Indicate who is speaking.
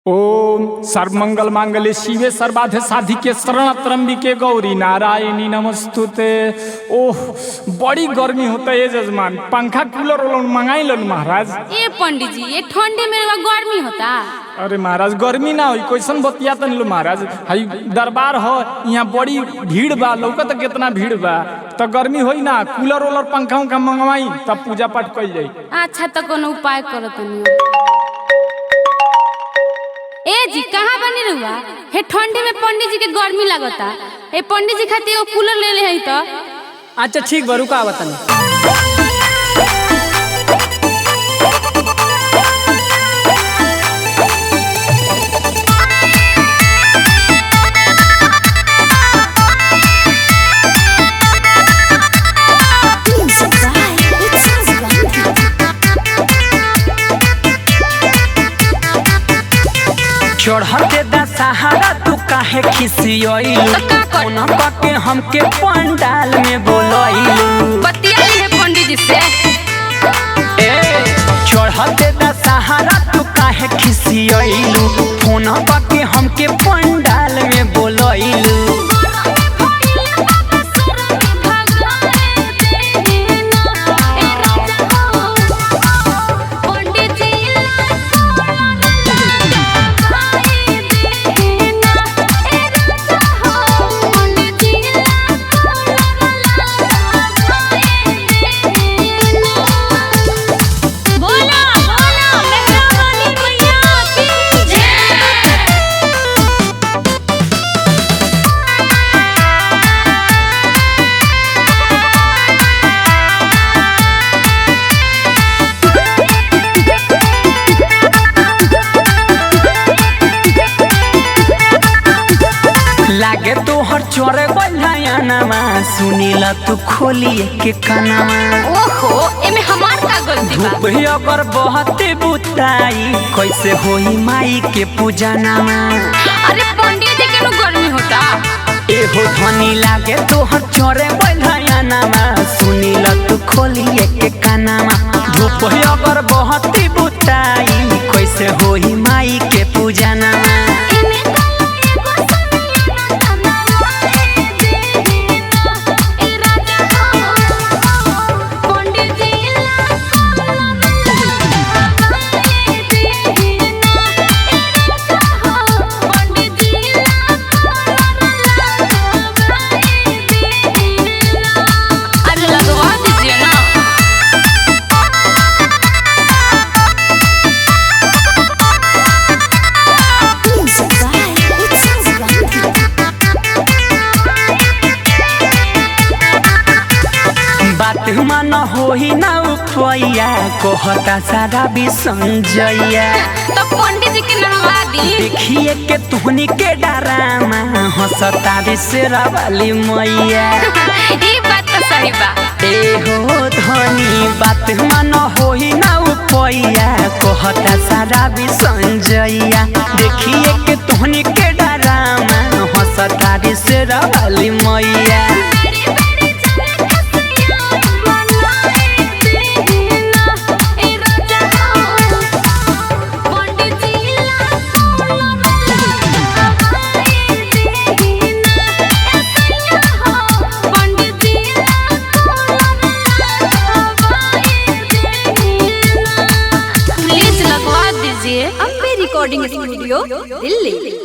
Speaker 1: ओम सर्वमंगल मांगल्ये शिवे सर्वार्थ साधिके शरण्य त्र्यंबिके गौरी नारायणी नमस्तुते। ओह बड़ी गर्मी होता है जजमान, पंखा कूलर मंगाई लो महाराज।
Speaker 2: ए पंडित जी ये ठंडी में गर्मी होता।
Speaker 1: अरे महाराज गर्मी ना हुई कैसन बतिया तन लो महाराज। हई दरबार हो यहाँ बड़ी भीड़ बा, लौकत कितना भीड़ बा, तो गर्मी होई ना, कूलर वूलर पंखा उंखा मंगवाई तब पूजा पाठ कइल जाई।
Speaker 2: अच्छा तो कोनो उपाय करो तनी। ए जी कहाँ बनी रहुआ? हे ठंडी में पंडित जी के गर्मी लगता। ए पंडित जी खातिर वो कूलर ले ले हई तो।
Speaker 3: अच्छा ठीक बा, रुका बतानी। चढ़ते दशहरा तू काहे खिसियइलू? कोना पाके हमके पंडाल में बोलइलू?
Speaker 2: बतिया ले पंडित जी से।
Speaker 3: ए चढ़ते दशहरा तू काहे खिसियइलू? कोना पाके हमके पंडाल में बोलइलू? लागे तोहर चोरे बल्हायानामा, सुनीला तू खोलिए के कानामा।
Speaker 2: ओहो एमे हमार का गलती बा?
Speaker 3: धूप ही अगर बहते बुताई कैसे होई माई के पूजा नामा?
Speaker 2: अरे पंडित जी के नु गर्मी होता।
Speaker 3: एहो धनी लागे तोहर चोरे बल्हायानामा, सुनीला तू खोलिए के कानामा। धूप ही अगर बहते बुताई कैसे होई माई के पूजा नामा? मन होई ना उपैया कहता सारा भी संजैया।
Speaker 2: तो पंडित जी के नहवा दी।
Speaker 3: देखिए के तुहनी के डरामा हंसता रे शेरा वाली मैया।
Speaker 2: ई बात तो सही बा।
Speaker 3: ए हो धनी बात मन होई ना उपैया कहता सारा भी संजैया। देखिए के तुहनी के डरामा हंसता रे शेरा वाली मैया।
Speaker 2: Ambe recording studio Delhi.